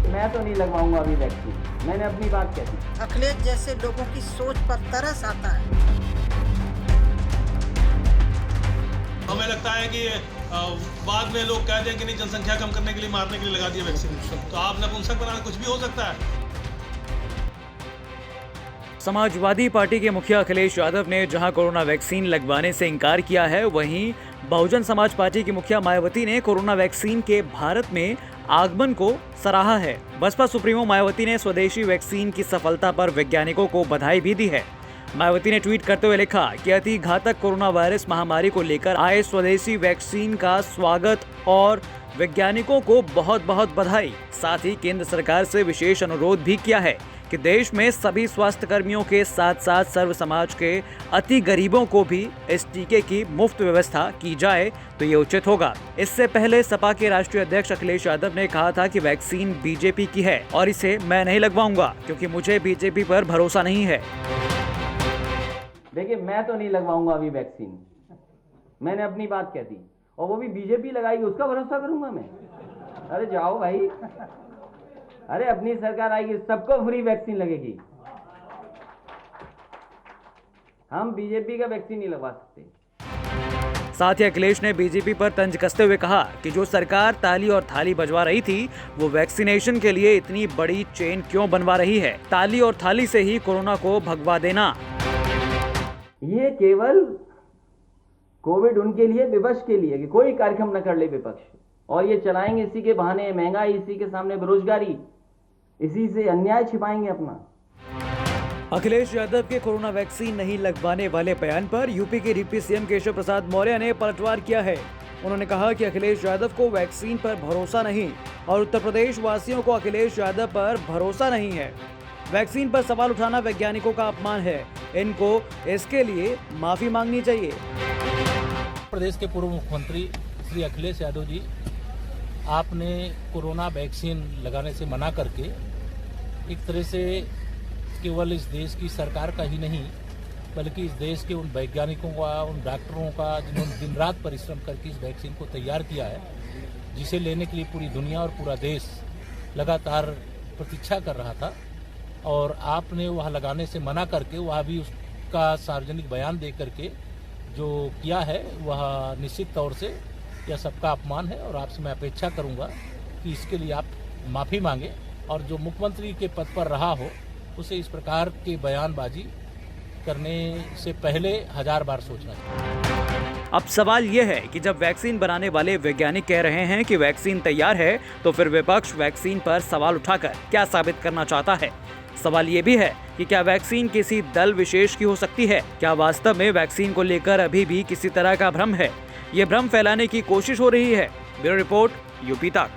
मैं तो नहीं लगवाऊंगा अभी वैक्सीन, मैंने अपनी बात कह दी। अखिलेश जैसे लोगों की सोच पर तरस आता है। हमें लगता है कि बाद में लोग कह दें कि नहीं, जनसंख्या कम करने के लिए, मारने के लिए लगा दिया वैक्सीन, तो आप नपुंसक बनाना, कुछ भी हो सकता है। समाजवादी पार्टी के मुखिया अखिलेश यादव ने जहां कोरोना वैक्सीन लगवाने से इनकार किया है, वहीं बहुजन समाज पार्टी की मुखिया मायावती ने कोरोना वैक्सीन के भारत में आगमन को सराहा है। बसपा सुप्रीमो मायावती ने स्वदेशी वैक्सीन की सफलता पर वैज्ञानिकों को बधाई भी दी है। मायावती ने ट्वीट करते हुए लिखा कि अति घातक कोरोना वायरस महामारी को लेकर आए स्वदेशी वैक्सीन का स्वागत और वैज्ञानिकों को बहुत बहुत बधाई। साथ ही केंद्र सरकार से विशेष अनुरोध भी किया है कि देश में सभी स्वास्थ्य कर्मियों के साथ साथ सर्व समाज के अति गरीबों को भी इस टीके की मुफ्त व्यवस्था की जाए तो ये उचित होगा। इससे पहले सपा के राष्ट्रीय अध्यक्ष अखिलेश यादव ने कहा था कि वैक्सीन बीजेपी की है और इसे मैं नहीं लगवाऊंगा क्योंकि मुझे बीजेपी पर भरोसा नहीं है। देखिए, मैं तो नहीं लगवाऊंगा अभी वैक्सीन, मैंने अपनी बात कह दी, और वो भी बीजेपी लगाएगी उसका भरोसा करूंगा मैं? अरे जाओ भाई, अरे अपनी सरकार आएगी, सबको फ्री वैक्सीन लगेगी। हम बीजेपी का वैक्सीन नहीं लगवा सकते। साथ ही अखिलेश ने बीजेपी पर तंज कसते हुए कहा कि जो सरकार ताली और थाली बजवा रही थी, वो वैक्सीनेशन के लिए इतनी बड़ी चेन क्यों बनवा रही है? ताली और थाली से ही कोरोना को भगवा देना। ये केवल कोविड उनके लिए, विपक्ष के लिए, कि कोई कार्यक्रम न कर ले विपक्ष, और ये चलाएंगे इसी के बहाने महंगाई, इसी के सामने बेरोजगारी, इसी से अन्याय छिपाएंगे अपना। अखिलेश यादव के कोरोना वैक्सीन नहीं लगवाने वाले बयान पर यूपी के डिप्टी सीएम केशव प्रसाद मौर्य ने पलटवार किया है। उन्होंने कहा कि अखिलेश यादव को वैक्सीन पर भरोसा नहीं और उत्तर प्रदेश वासियों को अखिलेश यादव पर भरोसा नहीं है। वैक्सीन पर सवाल उठाना वैज्ञानिकों का अपमान है, इनको इसके लिए माफी मांगनी चाहिए। प्रदेश के पूर्व मुख्यमंत्री श्री अखिलेश यादव जी, आपने कोरोना वैक्सीन लगाने से मना करके एक तरह से केवल इस देश की सरकार का ही नहीं, बल्कि इस देश के उन वैज्ञानिकों का, उन डॉक्टरों का, जिन्होंने दिन रात परिश्रम करके इस वैक्सीन को तैयार किया है, जिसे लेने के लिए पूरी दुनिया और पूरा देश लगातार प्रतीक्षा कर रहा था, और आपने वह लगाने से मना करके, वह भी उसका सार्वजनिक बयान दे करके जो किया है, वह निश्चित तौर से यह सबका अपमान है। और आपसे मैं अपेक्षा करूंगा कि इसके लिए आप माफ़ी मांगें, और जो मुख्यमंत्री के पद पर रहा हो उसे इस प्रकार के बयानबाजी करने से पहले 1000 बार सोचना चाहिए। अब सवाल यह है कि जब वैक्सीन बनाने वाले वैज्ञानिक कह रहे हैं कि वैक्सीन तैयार है, तो फिर विपक्ष वैक्सीन पर सवाल उठाकर क्या साबित करना चाहता है? सवाल ये भी है कि क्या वैक्सीन किसी दल विशेष की हो सकती है? क्या वास्तव में वैक्सीन को लेकर अभी भी किसी तरह का भ्रम है? ये भ्रम फैलाने की कोशिश हो रही है। ब्यूरो रिपोर्ट, यूपी तक।